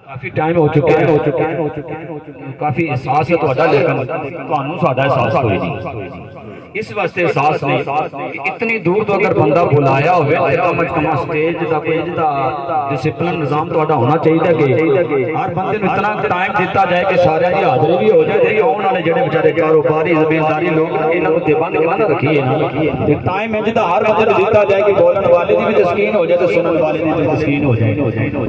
काफी टाइम हो चुका है काफी एहसास है तुहाडा लेकिन तुहानू साडा एहसास कोई नहीं इस वास्ते एहसास नहीं कि इतनी दूर तो अगर बंदा बुलाया होवे ते कम से कम स्टेज दा पेज दा डिसिप्लिन निजाम तुहाडा होना चाहिए कि हर बंदे नूं इतना टाइम दिता जाए कि सारे दी हाज़री भी हो जाए ते आउण वाले जेहड़े बेचारे कारोबारी ज़मींदारी लोग इन्हां नूं बंद के ना रखिए ना ते टाइम इंज दा हर बंदे नूं दिता जाए कि बोलण वाले दी भी तस्कीन हो जाए ते सुनन वाले दी भी तस्कीन हो जाए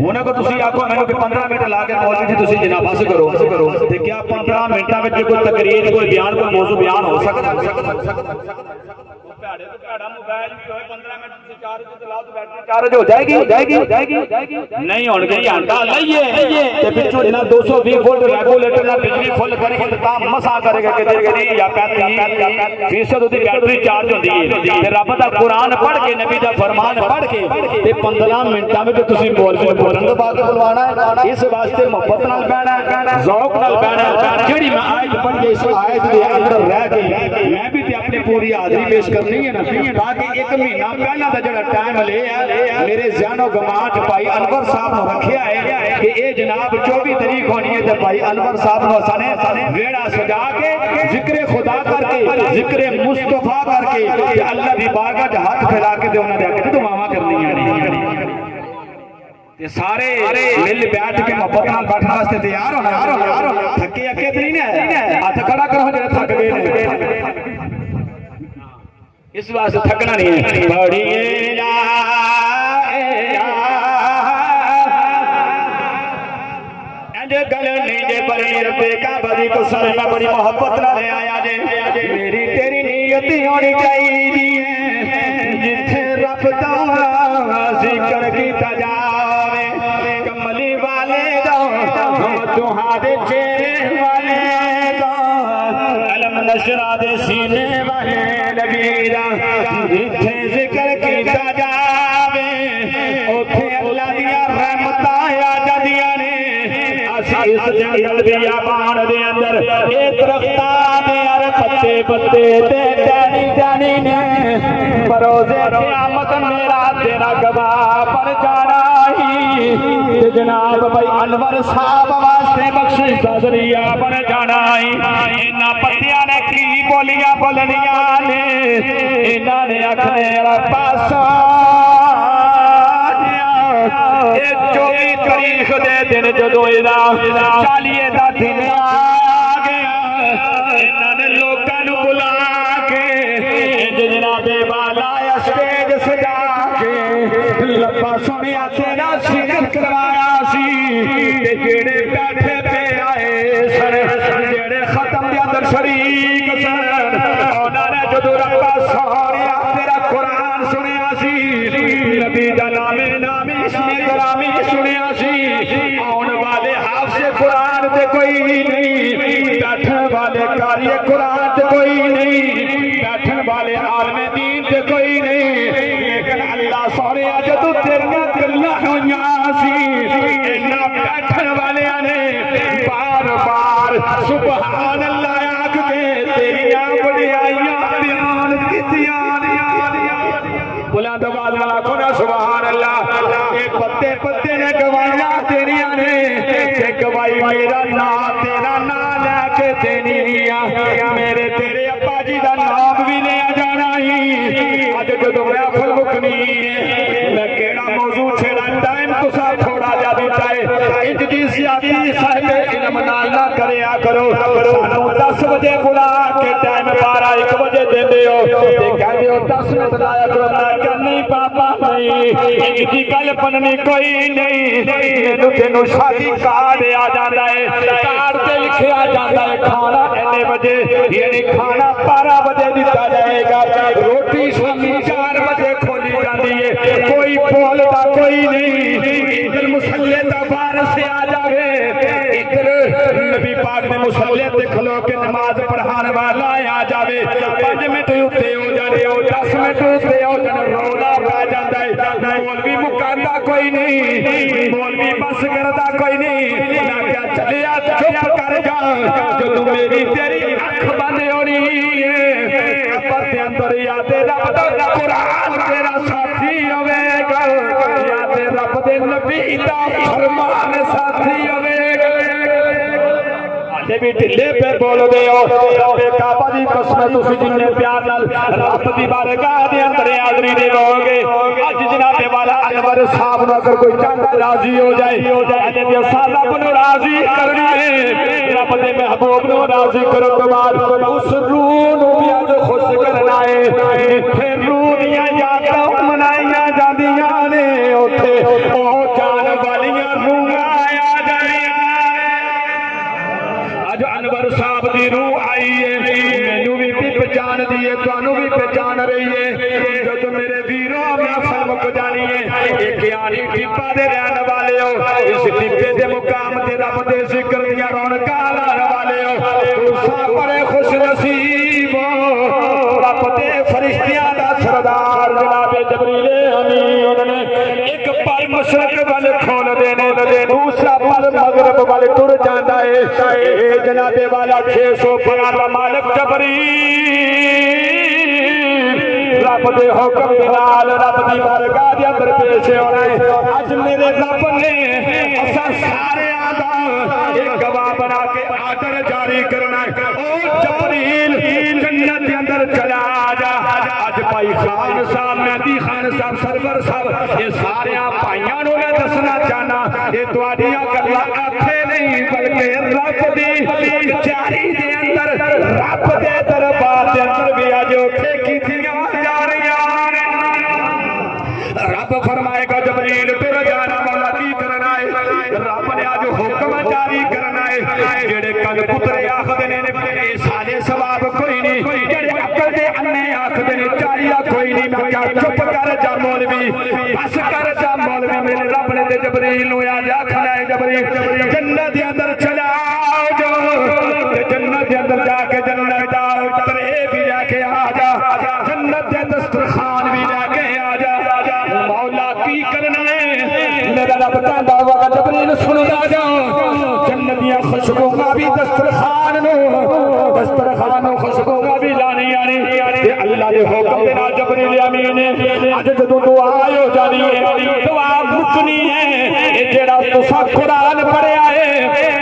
उन्हां को तुसीं आखो मैनूं कि 15 मिनट ला के मौलवी जी तुसीं जनाब बस करो ते क्या 15 मिनटां विच कोई तकरीर कोई बयान कोई मौजू बयान हो सकदा मोबाइल भी होए 15 मिनट से चार्ज ते लाओ तो बैटरी चार्ज हो जाएगी नहीं होण गई घंटा लईए ते पिछों इना 220 वोल्ट रेगुलेटर ना बिजली फुल करेंगे तो काम मसा करेगा कि तेरी या 35% उदी बैटरी चार्ज होंदी है ते रब दा कुरान पढ़ के नबी दा फरमान पढ़ के ते 15 मिनटां विच तुसीं मौलवी बोलण तो बाद बुलवाना है इस वास्ते मोहब्बत नाल बहना ज़ौक नाल बहना जेड़ी मैं आयत पढ़ के इस आयत दे अंदर रह के मैं भी ते अपनी पूरी हाज़री पेश करनी है ना ताकि एक महीना पहला दा जड़ा टाइम ले मेरे ज़हनो गमाट भाई अनवर साहब ने रखिया है कि ये जनाब 24 तारीख होनी है तो भाई अनवर साहब ने साने वेड़ा सजा के जिक्र खुदा करके जिक्र मुस्तफा करके अल्लाह दी बारगाह च हाथ फैला के ते उन्हां दे अगे दुआवां करनियां ने ते सारे मिल बैठ के मोहब्बत नाल बैठने वास्ते तैयार होना थके अके ते नहीं ने हाथ खड़ा करो जेड़े थक गए ने इस वास्ते थकना नहीं है पढ़िए ला गल नहीं जे बड़ी रब्बे का बड़ी को समय में बड़ी मोहब्बत ना ले आया जे मेरी तेरी नीयत होनी चाहिए जिथे रब दा जिक्र कीता जावे कमली वाले दा हम तुहाडे चेहरे वाले दा अलम नशरा दे सीने वाले लबीरा जिथे जिक्र कीता जावे उथे अल्लाह दियां रहमतां आ जांदियां ने असीं इस जंगल बियाबान दे अंदर ए दरख्तां दे यार पत्ते पत्ते ते टहनी ने बरोज़े क़यामत मेरा तेरा गवाह बन जाना ही ते जनाब भाई अनवर साहब वास्ते बख्शिश दा ज़रिया बन जाना ही इन्हां पत्तियां ने की बोलियां बोलनियां ने इन्हां ने आखने पासा 24 तारीख दे दिन जदों इदा 40 दा दिन आ गया इन्हां ने लोकां नूं बुला के जनाबे वाला स्टेज सजा के लब्बा सुनिया तेरा सिर करवाया सी ते जेड़े बैठे पे आए सन जेड़े खत्म दे अंदर शरीक सन उन्हां ने जदों रब्बा सोहणिया तेरा कुरान सुनिया सी नबी दा नामे इसमें गिरामी सुनिया सी आउण वाले हाफिज़ कुरान ते कोई नहीं बैठन वाले कारी कुरान ते कोई नहीं बैठन वाले आलम दीन ते कोई नहीं लेकिन अल्लाह सोहणिया जदों तेरियां गल्लां होईयां सी इन्हां बैठन वालियां ने बार बार सुभान अल्लाह आख के तेरियां वडियाइयां बयान कीतियां बुलंद आवाज़ नाल आखो ना सुभान अल्लाह एक पत्ते पत्ते ने गवाइयां तेरियां ने ते गवाई मेरा नाम तेरा नाम लेके देनी आ मेरे तेरे अब्बा जी दा नाम भी लिया जाना ही अज जदों महफिल मुकनी मैं केड़ा मौजू छेड़ा टाइम तुसा थोड़ा जा दिता है इंज दी ज़्यादती साहिब इल्म नाल ना करया करो सानू 10 बजे बुला के टाइम 12-1 बजे देंदे हो ते कहंदे हो 10 मिनट लाया करो नहीं पापा नहीं इनकी गल बननी कोई नहीं मैनू तेनू शादी कार्ड आ जाता है कार्ड ते लिखा जाता है खाना इन्ने बजे यानी खाना 12 बजे दिता जाएगा रोटी शामी 4 बजे खोली जाती है कोई बोलता कोई नहीं इधर मुसल्ले दा बाहर से आ जावे इधर नबी पाक ने मुसल्ले ते खलो के नमाज पढ़ाने वाला आ जावे 5 मिनट उत्ते हो जाने 10 मिनट उत्ते हो जाने रौला पै जाता है मौलवी मुकांदा कोई नहीं मौलवी बस करता कोई नहीं ना क्या चलिया चुप कर जा जो तू मेरी तेरी अख बंद होनी है पर अंदर याद रब दा कुरान नबी दा फरमान साथी होवे भी ढिले पे बोल दे रब्बे काबा दी कसम तुसी जिन्ने प्यार नाल रब दी बारगाह दे अंदर हाज़री देवोगे अज जनाब वाला अनवर साहब नूं अगर कोई चाहता राजी हो जाए अल्लाह दे साहब नूं राजी करनी है रब दे महबूब नूं राजी करो तो बाद उस रूह नूं भी अज खुश करना है जिथे रूह दियां यादां मनाईयां जांदियां ने उत्थे ओ जान वालियां रूहां अनवर साहब की रूह आई है मैनू भी पहचान दी है तुहानू भी पहचान रही है जो मेरे वीरों महफल मुक जानी है एक यानी टिब्बा दे रहने वाले हो इस टिब्बे दे मुकाम ते रब दे जिक्र दियां रौनकां लाने वाले हो तुसां बड़े खुश नसीब हो रब दे फरिश्तियां दा सरदार जनाब जबरील अमीन ने एक पर मशरक वाल खोल देने दूसरा पर मगरब वाल टुर जाता है जनाबे वाला 600 फरा मालिक जबरील रब दे हुक्म दे नाल रब दी बारगाह दे अंदर पेश होना है अज मेरे रब ने असां सारेयां दा एक गवाह बना के आर्डर जारी करना है ओ जबरील जन्नत दे अंदर चला जा अज भाई खान साहब मेहदी खान साहब सरवर साहब ये सारेयां भाइयां नूं मैं दसना चाहना ये तुहाडियां गल्लां आखे नहीं बल्कि रब दी जारी दे अंदर रब दे दरबार दे अंदर भी अज उत्थे कीतियां जा रहियां ने रब फरमाएगा जबरील तुर जाना वाला की करना है रब ने अज हुक्म जारी करना है जेड़े कल पुत्रे आखदे ने सारे सवाब कोई नहीं जेड़े अकल दे अन्ने आखदे ने चालिया कोई नहीं मैं क्या चुप कर जा मौलवी बस कर जा मौलवी मेरे रब ने ते जबरील नूं आज आखना है जबरील जन्नत दे अंदर चला जाओ ते जन्नत दे अंदर जाके जन्नत जाओ तरे भी लेके आ जा जन्नत दे दस्तरखान भी लेके आ जा मौला की करना है मेरा रब कहंदा वा जबरील सुन जाओ जन्नत दी खुशबूआं भी दस्तरखान नूं खुशबूआं भी लानी आनी ते अल्लाह दे हुक्म दे नाल जबरील अमीन अज जदों दुआ हो जानी है दुआ मुकनी है ये जेड़ा तुसा कुरान पढ़िया है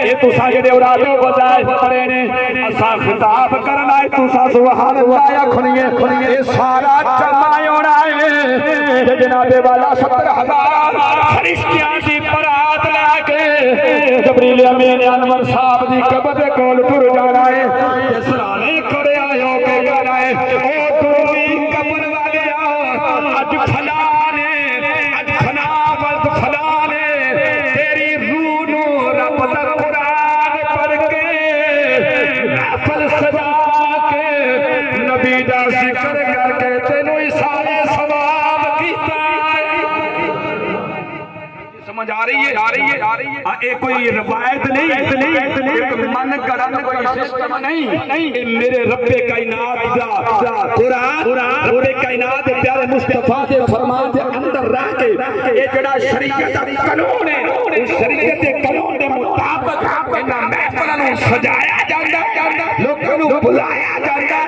ये तुसा जेड़े औरादो बजाए पढ़े ने असा खिताब करना है तुसा सुभान अल्लाह आखनी है ये सारा जमा होना है जनाबे वाला 70,000 फरिश्तियां दी बरात लेके जबरील अमीन अनवर साहब दी कब्र दे कोल टुर जाना है ते सराने खड़े आयो के कहना है ओ तू भी कब्र वाले आज फलाने आज फला वक्त फलाने तेरी रूह नूं रब दा कुरान पढ़ के महफल सजा के नबी दा जिक्र करके तेनू सारे सवाब कीता समझ आ रही है एक कोई रवायत नहीं एक मन गढ़न कोई सिस्टम नहीं मेरे रब्बे कायनात दा कुरान रब्बे कायनात दे प्यारे मुस्तफा दे फरमान दे अंदर रह के ये जेड़ा शरीयत दा कानून है उस शरीयत दे कानून दे मुताबिक इन्हां महफिलां नूं सजाया जांदा लोकां नूं बुलाया जांदा